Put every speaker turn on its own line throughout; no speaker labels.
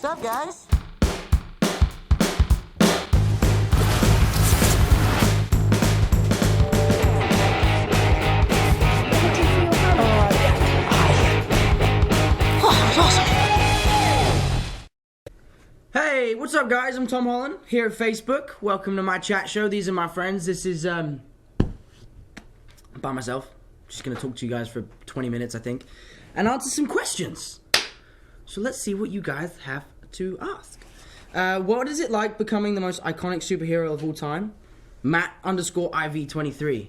What's up, guys?
Hey, what's up guys? I'm Tom Holland, here at Facebook. Welcome to my chat show. These are my friends. This is, by myself. Just gonna talk to you guys for 20 minutes, I think, and answer some questions. So let's see what you guys have to ask. What is it like becoming the most iconic superhero of all time? Matt_IV23.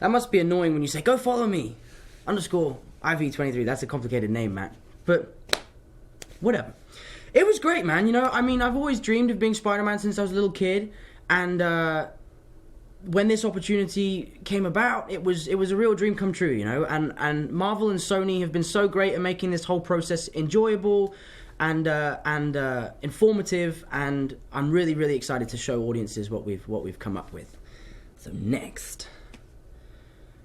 That must be annoying when you say, go follow me, _IV23. That's a complicated name, Matt. But, whatever. It was great, man. You know, I mean, I've always dreamed of being Spider-Man since I was a little kid, and when this opportunity came about, it was a real dream come true, you know. And Marvel and Sony have been so great at making this whole process enjoyable and informative, and I'm really, really excited to show audiences what we've come up with. So next,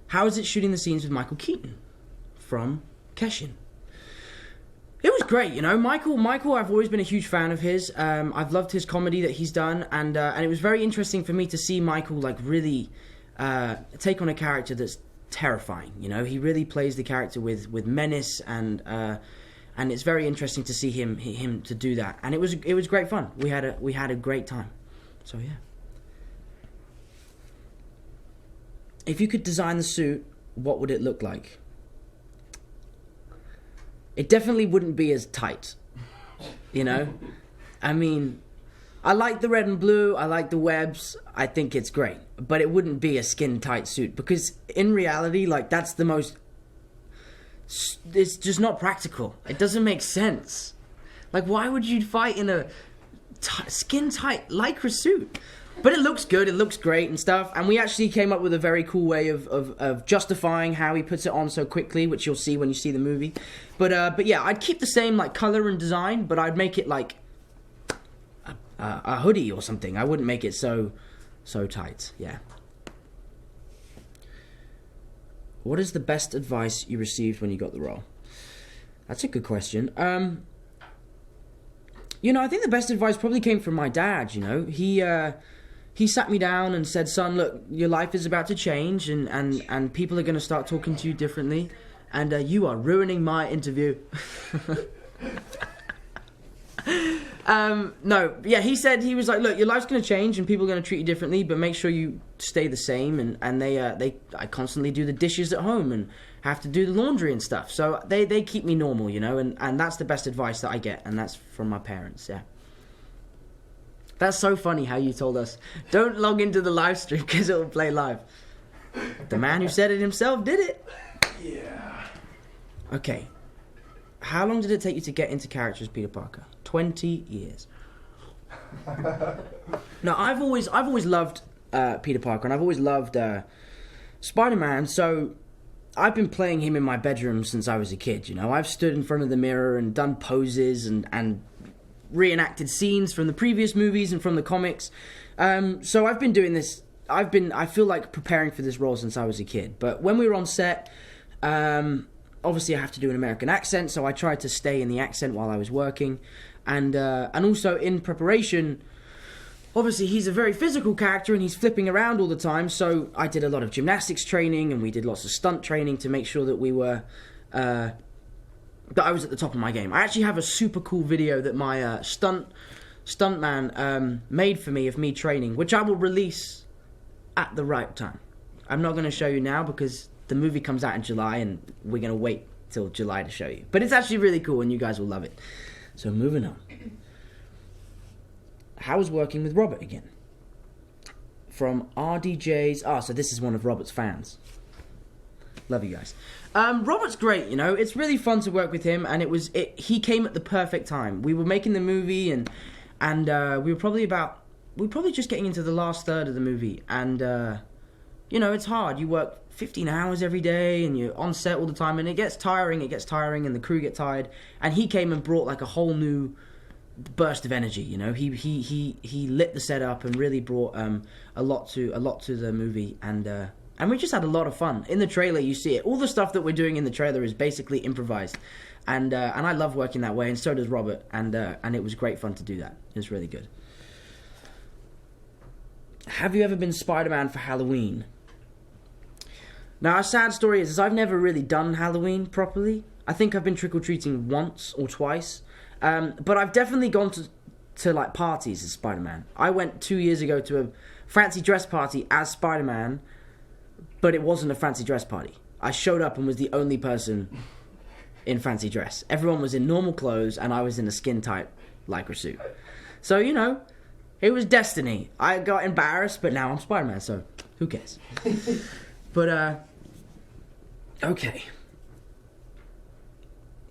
how is it shooting the scenes with Michael Keaton? From Keshin. It was great, you know. Michael, I've always been a huge fan of his. I've loved his comedy that he's done, and it was very interesting for me to see Michael like really take on a character that's terrifying. You know, he really plays the character with menace, and it's very interesting to see him to do that. And it was great fun. We had a great time. So yeah. If you could design the suit, what would it look like? It definitely wouldn't be as tight, you know? I mean, I like the red and blue, I like the webs, I think it's great. But it wouldn't be a skin-tight suit, because in reality, like, that's the most... It's just not practical. It doesn't make sense. Like, why would you fight in a skin-tight Lycra suit? But it looks good, it looks great and stuff, and we actually came up with a very cool way of justifying how he puts it on so quickly, which you'll see when you see the movie. But yeah, I'd keep the same like color and design, but I'd make it like a hoodie or something. I wouldn't make it so tight. Yeah. What is the best advice you received when you got the role? That's a good question. You know, I think the best advice probably came from my dad. You know, he sat me down and said, son, look, your life is about to change, and people are going to start talking to you differently, and you are ruining my interview. No, yeah, he was like, look, your life's going to change, and people are going to treat you differently, but make sure you stay the same, and I constantly do the dishes at home, and have to do the laundry and stuff, so they keep me normal, you know, and that's the best advice that I get, and that's from my parents, yeah. That's so funny how you told us, don't log into the live stream because it will play live. The man who said it himself did it.
Yeah.
Okay. How long did it take you to get into character as Peter Parker? 20 years. No, I've always loved Peter Parker, and I've always loved Spider-Man, so I've been playing him in my bedroom since I was a kid, you know. I've stood in front of the mirror and done poses and reenacted scenes from the previous movies and from the comics. So I've been doing this, I feel like preparing for this role since I was a kid. But when we were on set, obviously I have to do an American accent, so I tried to stay in the accent while I was working. And also in preparation, obviously he's a very physical character and he's flipping around all the time, so I did a lot of gymnastics training and we did lots of stunt training to make sure that we were... that I was at the top of my game. I actually have a super cool video that my stuntman made for me of me training, which I will release at the right time. I'm not going to show you now because the movie comes out in July and we're going to wait till July to show you. But it's actually really cool and you guys will love it. So moving on. How was working with Robert again? From RDJ's... so this is one of Robert's fans. Love you guys. Robert's great, you know. It's really fun to work with him, and he came at the perfect time. We were making the movie, and we were probably just getting into the last third of the movie, and you know, it's hard. You work 15 hours every day, and you're on set all the time, and it gets tiring, and the crew get tired. And he came and brought like a whole new burst of energy, you know. He lit the set up and really brought a lot to the movie, and we just had a lot of fun. In the trailer, you see it. All the stuff that we're doing in the trailer is basically improvised. And I love working that way, and so does Robert. And it was great fun to do that. It was really good. Have you ever been Spider-Man for Halloween? Now, a sad story is I've never really done Halloween properly. I think I've been trick-or-treating once or twice. But I've definitely gone to like parties as Spider-Man. I went 2 years ago to a fancy dress party as Spider-Man, but it wasn't a fancy dress party. I showed up and was the only person in fancy dress. Everyone was in normal clothes, and I was in a skin-tight lycra suit. So, you know, it was destiny. I got embarrassed, but now I'm Spider-Man, so who cares? But, okay.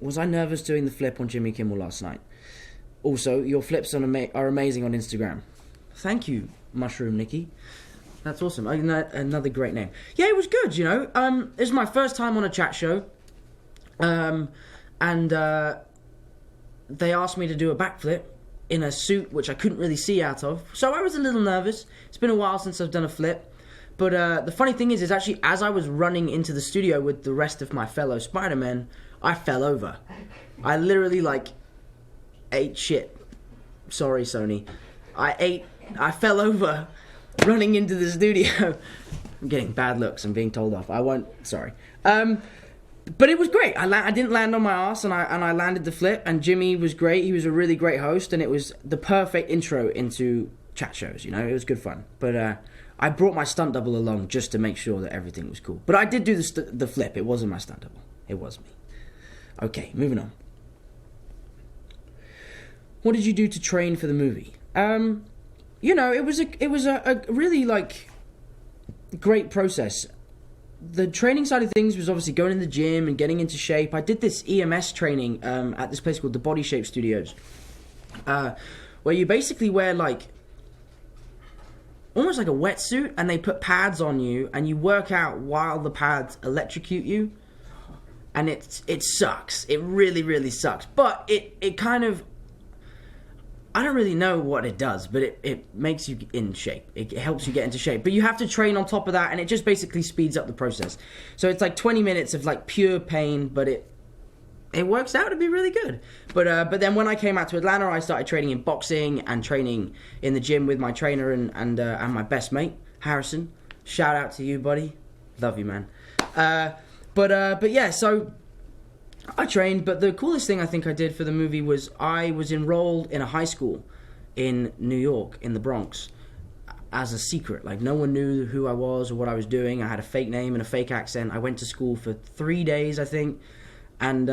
Was I nervous doing the flip on Jimmy Kimmel last night? Also, your flips are amazing on Instagram. Thank you, Mushroom Nikki. That's awesome. Another great name. Yeah, it was good, you know. It was my first time on a chat show. And they asked me to do a backflip in a suit which I couldn't really see out of. So I was a little nervous. It's been a while since I've done a flip. But the funny thing is actually as I was running into the studio with the rest of my fellow Spider-Men, I fell over. I literally, ate shit. Sorry, Sony. I fell over running into the studio. I'm getting bad looks. I'm being told off. I won't. Sorry. But it was great. I didn't land on my ass, and I landed the flip. And Jimmy was great. He was a really great host, and it was the perfect intro into chat shows. You know, it was good fun. But I brought my stunt double along just to make sure that everything was cool. But I did do the flip. It wasn't my stunt double. It was me. Okay, moving on. What did you do to train for the movie? You know, it was a really great process. The training side of things was obviously going in the gym and getting into shape. I did this EMS training at this place called the Body Shape Studios, where you basically wear almost like a wetsuit, and they put pads on you, and you work out while the pads electrocute you, and it sucks. It really, really sucks. But it kind of, I don't really know what it does, but it makes you in shape. It helps you get into shape. But you have to train on top of that, and it just basically speeds up the process. So it's 20 minutes of pure pain, but it works out to be really good. But then when I came out to Atlanta, I started training in boxing and training in the gym with my trainer and my best mate, Harrison. Shout out to you, buddy. Love you, man. But yeah, so I trained, but the coolest thing I think I did for the movie was I was enrolled in a high school in New York, in the Bronx, as a secret. No one knew who I was or what I was doing. I had a fake name and a fake accent. I went to school for 3 days, I think, and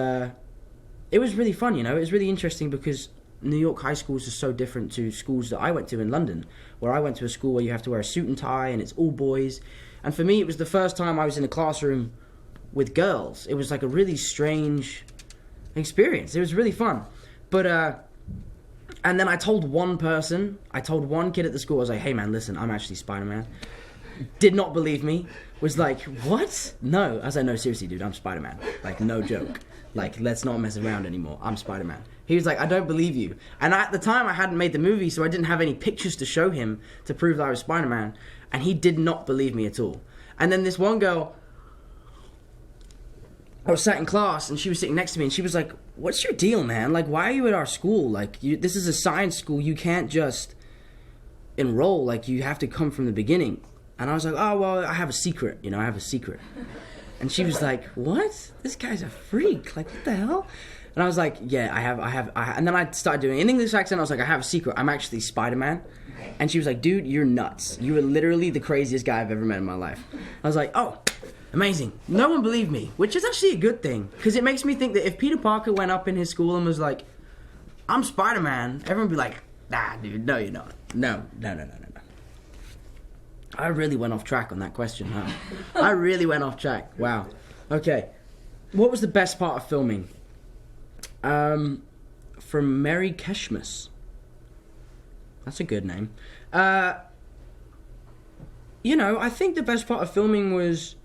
it was really fun, you know. It was really interesting because New York high schools are so different to schools that I went to in London, where I went to a school where you have to wear a suit and tie and it's all boys. And for me, it was the first time I was in a classroom with girls. It was a really strange experience. It was really fun. But and then I told one kid at the school, I was like, hey man, listen, I'm actually Spider-Man. Did not believe me. Was like, what? No. I was like, no, seriously, dude, I'm Spider-Man. No joke. Let's not mess around anymore. I'm Spider-Man. He was like, I don't believe you. And at the time, I hadn't made the movie, so I didn't have any pictures to show him to prove that I was Spider-Man. And he did not believe me at all. And then this one girl, I was sat in class, and she was sitting next to me, and she was like, what's your deal, man? Why are you at our school? This is a science school. You can't just enroll. You have to come from the beginning. And I was like, oh, well, I have a secret. I have a secret. And she was like, what? This guy's a freak. What the hell? And I was like, yeah, I have. And then I started doing an English accent. I was like, I have a secret. I'm actually Spider-Man. And she was like, dude, you're nuts. You are literally the craziest guy I've ever met in my life. I was like, oh, amazing. No one believed me, which is actually a good thing. Because it makes me think that if Peter Parker went up in his school and was like, I'm Spider-Man, everyone would be like, nah, dude, no, you're not. No. I really went off track on that question, huh? I really went off track. Wow. Okay. What was the best part of filming? From Mary Keshmas. That's a good name. I think the best part of filming was...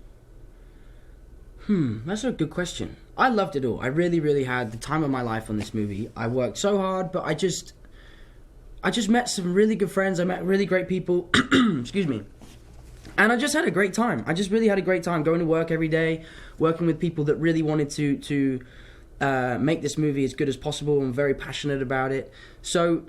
that's a good question. I loved it all. I really, really had the time of my life on this movie. I worked so hard, but I just met some really good friends. I met really great people. Excuse me. And I just had a great time. I just really had a great time going to work every day, working with people that really wanted to make this movie as good as possible. I'm very passionate about it. So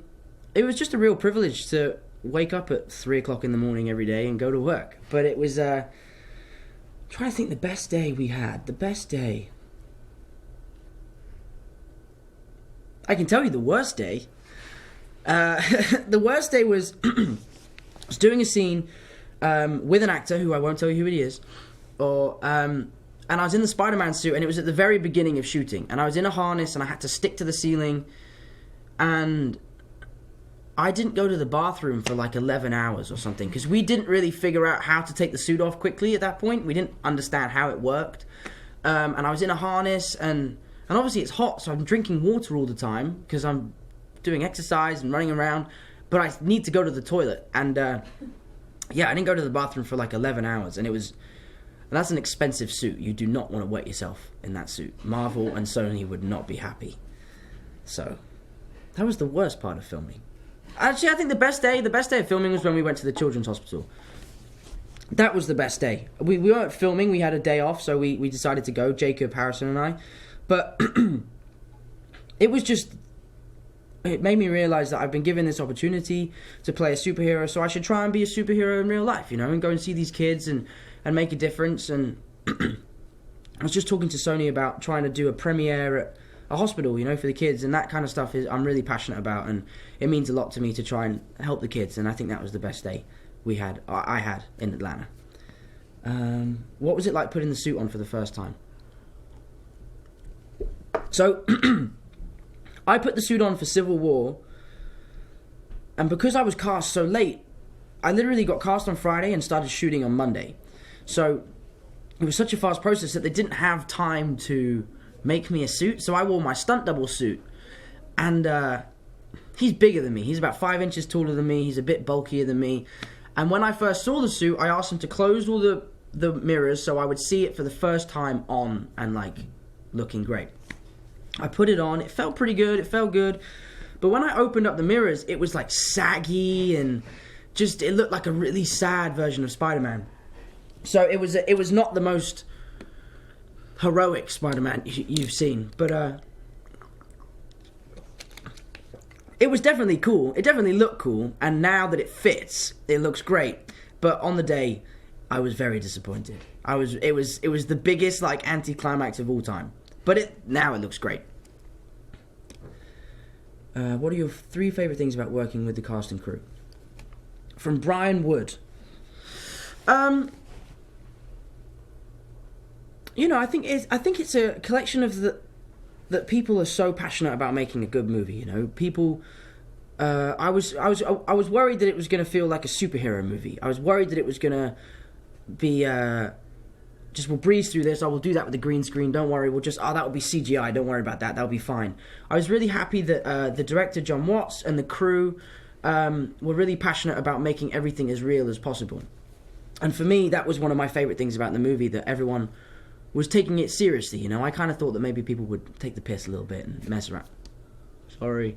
it was just a real privilege to wake up at 3 o'clock in the morning every day and go to work. But it was, trying to think the best day we had. The best day. I can tell you the worst day. The worst day was, I was doing a scene with an actor who I won't tell you who he is, and I was in the Spider-Man suit, and it was at the very beginning of shooting, and I was in a harness, and I had to stick to the ceiling, and I didn't go to the bathroom for like 11 hours or something, because we didn't really figure out how to take the suit off quickly at that point. We didn't understand how it worked, and I was in a harness, and obviously it's hot, so I'm drinking water all the time, because I'm doing exercise and running around, but I need to go to the toilet, and yeah, I didn't go to the bathroom for like 11 hours, and that's an expensive suit. You do not want to wet yourself in that suit. Marvel and Sony would not be happy. So, that was the worst part of filming. Actually, I think the best day of filming was when we went to the children's hospital. That was the best day. We weren't filming, we had a day off, so we decided to go, Jacob, Harrison and I. But it made me realize that I've been given this opportunity to play a superhero, so I should try and be a superhero in real life, and go and see these kids and make a difference. And I was just talking to Sony about trying to do a premiere at a hospital, for the kids, and that kind of stuff I'm really passionate about, and it means a lot to me to try and help the kids, and I think that was the best day I had in Atlanta. What was it like putting the suit on for the first time? So, I put the suit on for Civil War, and because I was cast so late, I literally got cast on Friday and started shooting on Monday. So, it was such a fast process that they didn't have time to make me a suit, so I wore my stunt double suit, and he's bigger than me. He's about 5 inches taller than me, he's a bit bulkier than me, and when I first saw the suit, I asked him to close all the mirrors so I would see it for the first time on and, looking great. I put it on, it felt pretty good, it felt good, but when I opened up the mirrors, it was saggy and it looked like a really sad version of Spider-Man. So it was not the most heroic Spider-Man you've seen, but it was definitely cool, it definitely looked cool, and now that it fits, it looks great, but on the day, I was very disappointed. It was the biggest anticlimax of all time. But now it looks great. What are your 3 favorite things about working with the cast and crew? From Brian Wood. I think it's a collection of that people are so passionate about making a good movie. People. I was worried that it was going to feel like a superhero movie. I was worried that it was going to be. We'll breeze through this. We'll do that with the green screen. Don't worry. That will be CGI. Don't worry about that. That'll be fine. I was really happy that the director, John Watts, and the crew were really passionate about making everything as real as possible. And for me, that was one of my favorite things about the movie, that everyone was taking it seriously. I kind of thought that maybe people would take the piss a little bit and mess around. Sorry.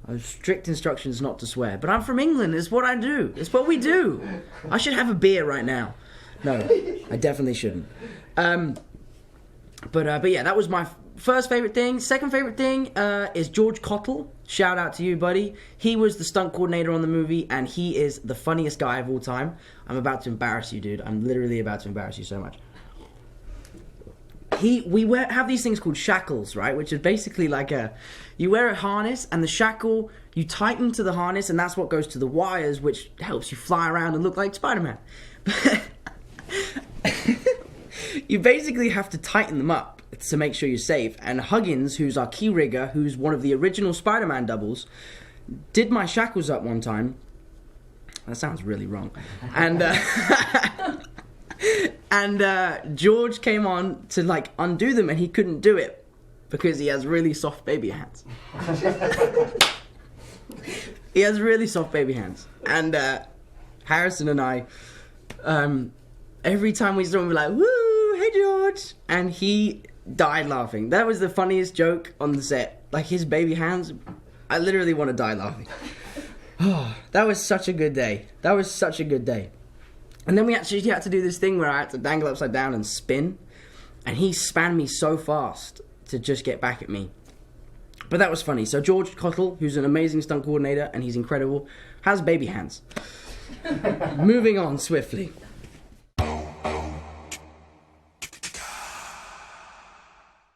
I have strict instructions not to swear. But I'm from England. It's what I do. It's what we do. I should have a beer right now. No, I definitely shouldn't. But yeah, that was my first favorite thing. Second favorite thing is George Cottle. Shout out to you, buddy. He was the stunt coordinator on the movie, and he is the funniest guy of all time. I'm about to embarrass you, dude. I'm literally about to embarrass you so much. We have these things called shackles, right? Which is basically you wear a harness, and the shackle, you tighten to the harness, and that's what goes to the wires, which helps you fly around and look like Spider-Man. You basically have to tighten them up to make sure you're safe. And Huggins, who's our key rigger, who's one of the original Spider-Man doubles, did my shackles up one time. That sounds really wrong. And George came on to undo them, and he couldn't do it because he has really soft baby hands. He has really soft baby hands. And Harrison and I, every time we saw him, we're like, woo, hey George, and he died laughing. That was the funniest joke on the set. His baby hands, I literally want to die laughing. Oh, that was such a good day. And then we actually had to do this thing where I had to dangle upside down and spin. and he spanned me so fast to just get back at me. But that was funny. So George Cottle, who's an amazing stunt coordinator, and he's incredible, has baby hands. Moving on swiftly.